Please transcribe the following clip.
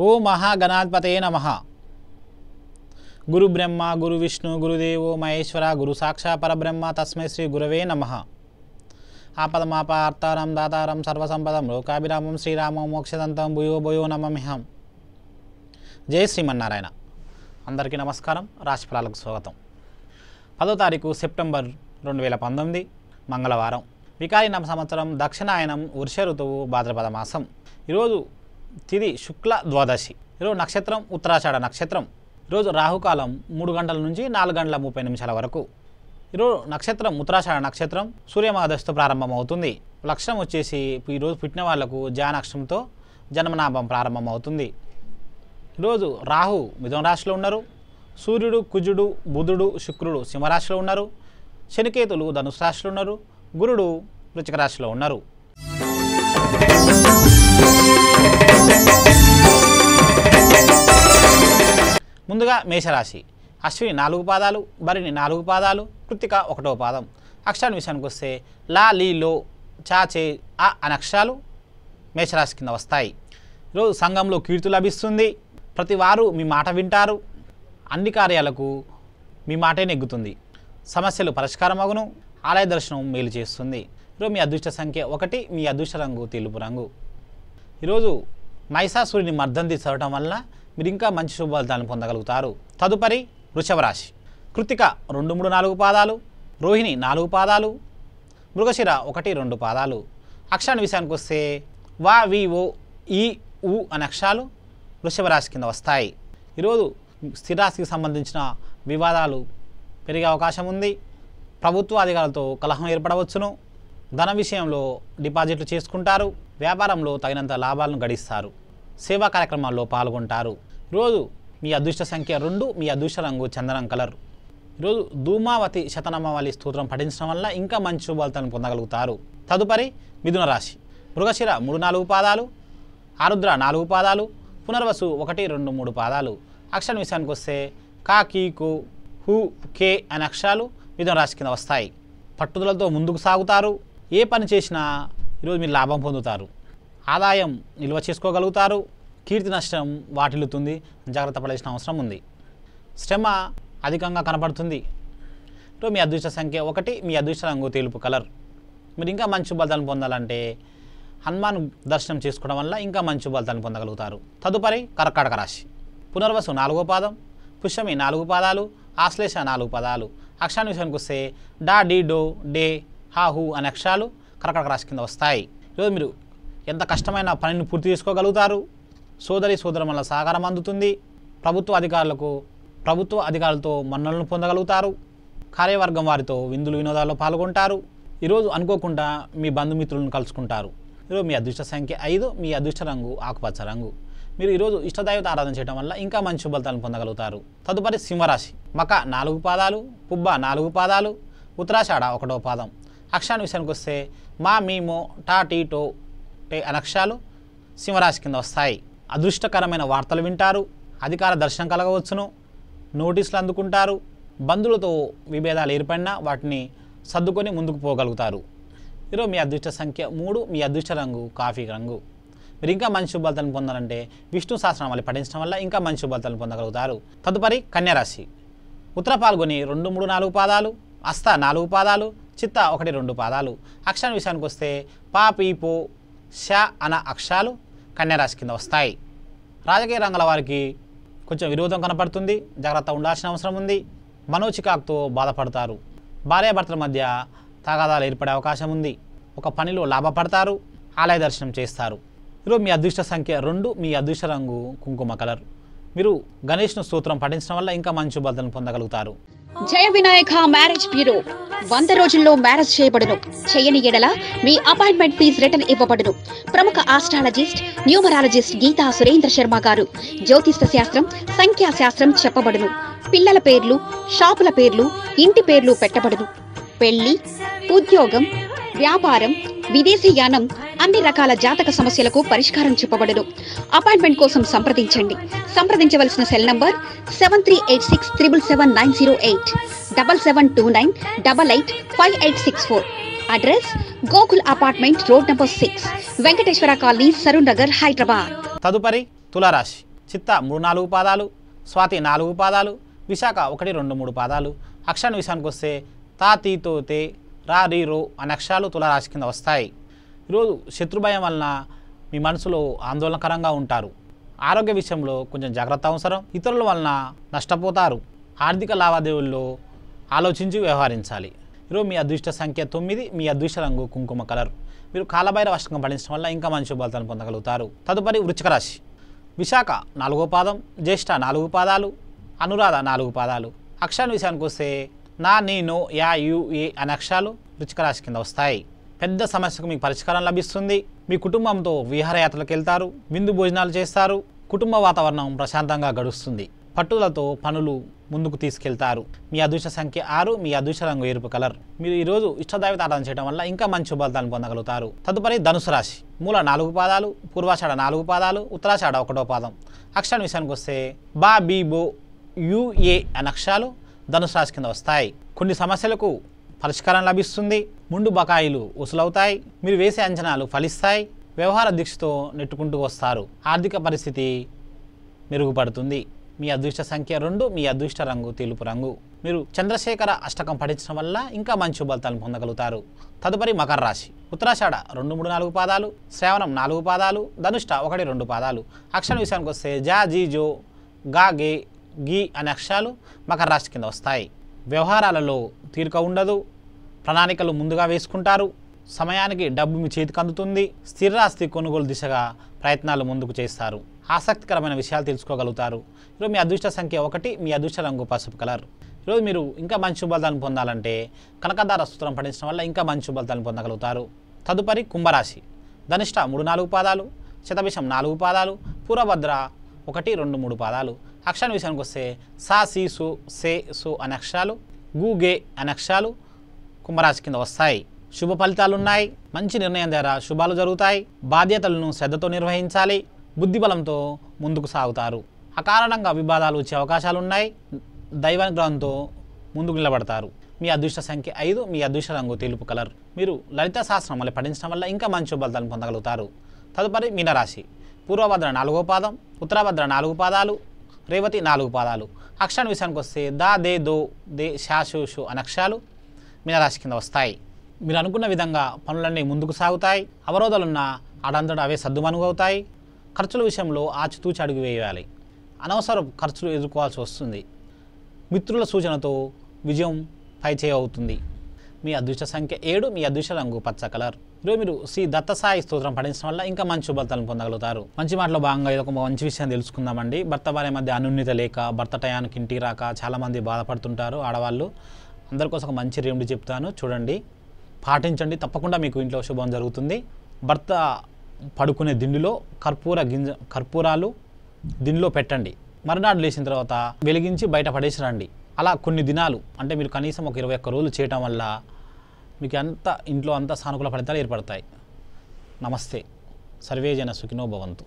ఓం మహాగణాధిపతయే నమః. గురు బ్రహ్మ గురు విష్ణు గురుదేవో మహేశ్వర గురు సాక్షా పరబ్రహ్మ తస్మై శ్రీ గురవే నమః. ఆపదమాపార్తారం దాతారం సర్వసంపదం లోకాభిరామం శ్రీరామం మోక్షదంతం భూయో భూయో నమమిహం. జై శ్రీమన్నారాయణ. అందరికీ నమస్కారం. రాశిఫలాలకు స్వాగతం. 10వ తారీఖు సెప్టెంబర్ 2019 మంగళవారం. వికారినామ సంవత్సరం దక్షిణాయనం వృష ఋతువు భాద్రపద మాసం. ఈరోజు తిథి శుక్ల ద్వాదశి. ఈరోజు నక్షత్రం ఉత్తరాషాఢ నక్షత్రం. ఈరోజు రాహుకాలం 3 గంటల నుంచి 4 గంటల 30 నిమిషాల వరకు. ఈరోజు నక్షత్రం ఉత్తరాషాఢ నక్షత్రం సూర్యమహాదశతో ప్రారంభమవుతుంది. లక్షణం వచ్చేసి ఈరోజు పుట్టిన వాళ్లకు జానక్షరంతో జన్మనాభం ప్రారంభమవుతుంది. ఈరోజు రాహు మిథున రాశిలో ఉన్నారు. సూర్యుడు కుజుడు బుధుడు శుక్రుడు సింహరాశిలో ఉన్నారు. శనికేతులు ధనుసు రాశిలో ఉన్నారు. గురుడు వృశ్చిక రాశిలో ఉన్నారు. ముందుగా మేషరాశి. అశ్విని 4 పాదాలు, భరిణి 4 పాదాలు, కృత్తిక 1వ పాదం. అక్షరాల విషయానికి వస్తే లా లీ లో చా చే ఆ అనే అక్షరాలు మేషరాశి కింద వస్తాయి. ఈరోజు సంఘంలో కీర్తి లభిస్తుంది. ప్రతి వారు మీ మాట వింటారు. అన్ని కార్యాలకు మీ మాటే నెగ్గుతుంది. సమస్యలు పరిష్కారమగును. ఆలయ దర్శనం మేలు చేస్తుంది. ఈరోజు మీ అదృష్ట సంఖ్య 1, మీ అదృష్ట రంగు తెలుపు రంగు. ఈరోజు మహిషాసురుని మర్దంతి చదవటం వల్ల మీరు ఇంకా మంచి శుభ ఫలితాలను పొందగలుగుతారు. తదుపరి వృషభ రాశి. కృత్తిక 2, 3, 4 పాదాలు, రోహిణి 4 పాదాలు, మృగశిర 1, 2 పాదాలు. అక్షరాల విషయానికి వస్తే వా వి ఓ ఈ ఉ అనే అక్షరాలు వృషభ రాశి కింద వస్తాయి. ఈరోజు స్థిరాస్తికి సంబంధించిన వివాదాలు పెరిగే అవకాశం ఉంది. ప్రభుత్వ అధికారులతో కలహం ఏర్పడవచ్చును. ధన విషయంలో డిపాజిట్లు చేసుకుంటారు. వ్యాపారంలో తగినంత లాభాలను గడిస్తారు. సేవా కార్యక్రమాల్లో పాల్గొంటారు. ఈరోజు మీ అదృష్ట సంఖ్య 2, మీ అదృష్ట రంగు చందనం కలర్. ఈరోజు ధూమావతి శతనామావళి స్తోత్రం పఠించడం వల్ల ఇంకా మంచి శుభాలను పొందగలుగుతారు. తదుపరి మిథున రాశి. మృగశిర 3, 4 పాదాలు, ఆరుద్ర 4 పాదాలు, పునర్వసు 1, 2, 3 పాదాలు. అక్షర విషయానికి వస్తే కా కీ కు హు కే అనే అక్షరాలు మిథున రాశి కింద వస్తాయి. పట్టుదలతో ముందుకు సాగుతారు. ఏ పని చేసినా ఈరోజు మీరు లాభం పొందుతారు. ఆదాయం నిల్వ చేసుకోగలుగుతారు. కీర్తి నష్టం వాటిల్లుతుంది. జాగ్రత్త పడాల్సిన అవసరం ఉంది. శ్రమ అధికంగా కనపడుతుంది. ఈరోజు మీ అదృష్ట సంఖ్య 1, మీ అదృష్ట రంగు తెలుపు కలర్. మీరు ఇంకా మంచి ఫలితాలను పొందాలంటే హనుమాన్ దర్శనం చేసుకోవడం వల్ల ఇంకా మంచి ఫలితాలను పొందగలుగుతారు. తదుపరి కర్కాటక రాశి. పునర్వసు 4వ పాదం, పుష్యమి 4 పాదాలు, ఆశ్లేష 4 పాదాలు. అక్షరాల విషయానికి వస్తే డా డి డో డే హా హు అనే అక్షరాలు కర్కాటక రాశి కింద వస్తాయి. ఈరోజు మీరు ఎంత కష్టమైన పనిని పూర్తి చేసుకోగలుగుతారు. సోదరి సోదరుల సహకారం అందుతుంది. ప్రభుత్వ అధికారులతో మన్ననలను పొందగలుగుతారు. కార్యవర్గం వారితో విందులు వినోదాల్లో పాల్గొంటారు. ఈరోజు అనుకోకుండా మీ బంధుమిత్రులను కలుసుకుంటారు. ఈరోజు మీ అదృష్ట సంఖ్య 5, మీ అదృష్ట రంగు ఆకుపచ్చ రంగు. మీరు ఈరోజు ఇష్టదైవత ఆరాధన చేయడం వల్ల ఇంకా మంచి ఫలితాలను పొందగలుగుతారు. తదుపరి సింహరాశి. మక 4 పాదాలు, పుబ్బ 4 పాదాలు, ఉత్తరాషాఢ 1వ పాదం. అక్షరాల విషయానికి వస్తే మా మీ మో టా టీ టో టే అనే అక్షరాలు సింహరాశి కింద వస్తాయి. అదృష్టకరమైన వార్తలు వింటారు. అధికార దర్శనం కలగవచ్చును. నోటీసులు అందుకుంటారు. బంధువులతో విభేదాలు ఏర్పడినా వాటిని సర్దుకొని ముందుకు పోగలుగుతారు. ఈరోజు మీ అదృష్ట సంఖ్య 3, మీ అదృష్ట రంగు కాఫీ రంగు. మీరు ఇంకా మంచి శుభాలను పొందాలంటే విష్ణు సహస్రనామాలు పఠించడం వల్ల ఇంకా మంచి శుభాలను పొందగలుగుతారు. తదుపరి కన్యారాశి. ఉత్తర పాల్గొని 2, 3, 4 పాదాలు, హస్త 4 పాదాలు, చిత్త 1, 2 పాదాలు. అక్షరాల విషయానికి వస్తే పా పీ పో ష అన్న అక్షరాలు కన్యారాశి కింద వస్తాయి. రాజకీయ రంగాల వారికి కొంచెం విరోధం కనపడుతుంది. జాగ్రత్త ఉండాల్సిన అవసరం ఉంది. మనోచికాకుతో బాధపడతారు. భార్యాభర్తల మధ్య తగాదాలు ఏర్పడే అవకాశం ఉంది. ఒక పనిలో లాభపడతారు. ఆలయ దర్శనం చేస్తారు. ఈరోజు మీ అదృష్ట సంఖ్య 2, మీ అదృష్ట రంగు కుంకుమ కలర్. మీరు గణేష్ను స్తోత్రం పఠించడం వల్ల ఇంకా మంచి శుభాలను పొందగలుగుతారు. జయ వినాయక మ్యారేజ్ బ్యూరో 100 రోజుల్లో మ్యారేజ్ చేయబడును. చేయని ఎడల మీ అపాయింట్మెంట్ ఫీజు రిటర్న్ ఇవ్వబడును. ప్రముఖ ఆస్ట్రాలజిస్ట్ న్యూమరాలజిస్ట్ గీతా సురేంద్ర శర్మ గారు జ్యోతిష్య శాస్త్రం, సంఖ్యా శాస్త్రం చెప్పబడును. పిల్లల పేర్లు, షాపుల పేర్లు, ఇంటి పేర్లు పెట్టబడును. పెళ్లి, ఉద్యోగం, వ్యాపారం, విదేశీయానం, అన్ని రకాల జాతక సమస్యలకు పరిష్కారం చెప్పబడును. అపాయింట్మెంట్ కోసం సంప్రదించండి. సంప్రదించవలసిన cell number 7386777908 7729885864. Address Gokul apartment, road number 6, Venkateswara colony, Saroor Nagar, Hyderabad. తదుపరి తులారాశి. చిత్త 3-4 పాదాలు, స్వాతి 4 పాదాలు, విశాఖ 1-2-3 పాదాలు. అక్షరాల విషయానికి వస్తే తా తీ తో తే రా రీ రో అనే అక్షరాలు తులారాశి కింద వస్తాయి. ఈరోజు శత్రుభయం వలన మీ మనసులో ఆందోళనకరంగా ఉంటారు. ఆరోగ్య విషయంలో కొంచెం జాగ్రత్త అవసరం. ఇతరుల వలన నష్టపోతారు. ఆర్థిక లావాదేవీల్లో ఆలోచించి వ్యవహరించాలి. ఈరోజు మీ అదృష్ట సంఖ్య 9, మీ అదృష్ట రంగు కుంకుమ కలర్. మీరు కాలభైరవ అష్టకం పఠించడం వల్ల ఇంకా మంచి ఫలితాలను పొందగలుగుతారు. తదుపరి వృశ్చిక రాశి. విశాఖ 4వ పాదం, జ్యేష్ఠ 4 పాదాలు, అనురాధ 4 పాదాలు. అక్షరాల విషయానికి వస్తే నా, నీ, నో, యా, యు, ఏ అనే అక్షరాలు వృశ్చిక రాశి కింద వస్తాయి. పెద్ద సమస్యకు మీకు పరిష్కారం లభిస్తుంది. మీ కుటుంబంతో విహారయాత్రలకు వెళ్తారు, విందు భోజనాలు చేస్తారు. కుటుంబ వాతావరణం ప్రశాంతంగా గడుస్తుంది. పట్టుదలతో పనులు ముందుకు తీసుకెళ్తారు. మీ అదృష్ట సంఖ్య 6, మీ అదృష్ట రంగు ఎరుపు కలర్. మీరు ఈరోజు ఇష్టదైవత ఆరాధన చేయడం వల్ల ఇంకా మంచి ఫలితాలను పొందగలుగుతారు. తదుపరి ధనుసు రాశి. మూల 4 పాదాలు, పూర్వాషాఢ 4 పాదాలు, ఉత్తరాషాఢ 1వ పాదం. అక్షరాల విషయానికి వస్తే బా, బీ, బో, యు, ఏ అనే అక్షరాలు ధనుసు రాశి కింద వస్తాయి. కొన్ని సమస్యలకు పరిష్కారం లభిస్తుంది. ముందు బకాయిలు వసూలవుతాయి. మీరు వేసే అంచనాలు ఫలిస్తాయి. వ్యవహార దీక్షతో నెట్టుకుంటూ వస్తారు. ఆర్థిక పరిస్థితి మెరుగుపడుతుంది. మీ అదృష్ట సంఖ్య 2, మీ అదృష్ట రంగు తెలుపు రంగు. మీరు చంద్రశేఖర అష్టకం పఠించడం వల్ల ఇంకా మంచి ఫలితాలను పొందగలుగుతారు. తదుపరి మకర రాశి. ఉత్తరాషాఢ 2-3-4 పాదాలు, శ్రావణం 4 పాదాలు, ధనుష్ట 1-2 పాదాలు. అక్షరాల విషయానికి వస్తే జా, జీ, జో, గా, గే, గీ అనే అక్షరాలు మకర రాశి కింద వస్తాయి. వ్యవహారాలలో తీరిక ఉండదు. ప్రణాళికలు ముందుగా వేసుకుంటారు. సమయానికి డబ్బు మీ చేతికి అందుతుంది. స్థిరాస్తి కొనుగోలు దిశగా ప్రయత్నాలు ముందుకు చేస్తారు. ఆసక్తికరమైన విషయాలు తెలుసుకోగలుగుతారు. ఈరోజు మీ అదృష్ట సంఖ్య 1, మీ అదృష్ట రంగు పసుపు కలర్. ఈరోజు మీరు ఇంకా మంచి ఫలితాలను పొందాలంటే కనకదార సూత్రం పఠించడం వల్ల ఇంకా మంచి ఫలితాలను పొందగలుగుతారు. తదుపరి కుంభరాశి. ధనిష్ట 3-4 పాదాలు, శతభిషం 4 పాదాలు, పూర్వభద్ర 1-2-3 పాదాలు. అక్షరాల విషయానికి వస్తే సా, సి, సు, సే, సు అనే అక్షరాలు, గు, గే అనే అక్షరాలు కుంభరాశి కింద వస్తాయి. శుభ ఫలితాలు ఉన్నాయి. మంచి నిర్ణయం ద్వారా శుభాలు జరుగుతాయి. బాధ్యతలను శ్రద్ధతో నిర్వహించాలి. బుద్ధిబలంతో ముందుకు సాగుతారు. అకారణంగా వివాదాలు వచ్చే అవకాశాలు ఉన్నాయి. దైవానుగ్రహంతో ముందుకు నిలబడతారు. మీ అదృష్ట సంఖ్య 5, మీ అదృష్ట రంగు తెలుపు కలర్. మీరు లలిత శాస్త్రం వల్ల పఠించడం వల్ల ఇంకా మంచి ఫలితాలను పొందగలుగుతారు. తదుపరి మీనరాశి. పూర్వభద్ర 4వ పాదం, ఉత్తరభద్ర 4 పాదాలు, రేవతి 4 పాదాలు. అక్షరాల విషయానికి వస్తే దా, దే, దో, దే, షా, షు, షు అనే అక్షరాలు మీనరాశి కింద వస్తాయి. మీరు అనుకున్న విధంగా పనులన్నీ ముందుకు సాగుతాయి. అవరోధాలున్న అడంతట అవే సర్దుమనుగవుతాయి. ఖర్చుల విషయంలో ఆచితూచి అడుగు వేయాలి. అనవసర ఖర్చులు ఎదుర్కోవాల్సి వస్తుంది. మిత్రుల సూచనతో విజయం పైచేయి అవుతుంది. మీ అదృష్ట సంఖ్య 7, మీ అదృష్ట రంగు పచ్చ కలర్. ఈరోజు మీరు శ్రీ దత్తసాయి స్తోత్రం పఠించడం వల్ల ఇంకా మంచి ఫలితాలను పొందగలుగుతారు. మంచి మాటలో భాగంగా ఇది ఒక మంచి విషయం తెలుసుకుందామండి. భర్త భార్య మధ్య అనున్యత లేక, భర్త టయానికి ఇంటికి రాక చాలామంది బాధపడుతుంటారు ఆడవాళ్ళు. అందరి కోసం ఒక మంచి రెమెడీ చెప్తాను, చూడండి, పాటించండి. తప్పకుండా మీకు ఇంట్లో శుభం జరుగుతుంది. భర్త పడుకునే దిండులో కర్పూరాలు దిండులో పెట్టండి. మరునాడు లేచిన తర్వాత వెలిగించి బయట పడేసి రండి. అలా కొన్ని దినాలు, అంటే మీరు కనీసం ఒక 21 రోజులు చేయటం వల్ల మీకు ఇంట్లో అంతా సానుకూల ఫలితాలు ఏర్పడతాయి. నమస్తే. సర్వే జన సుఖినో భవంతు.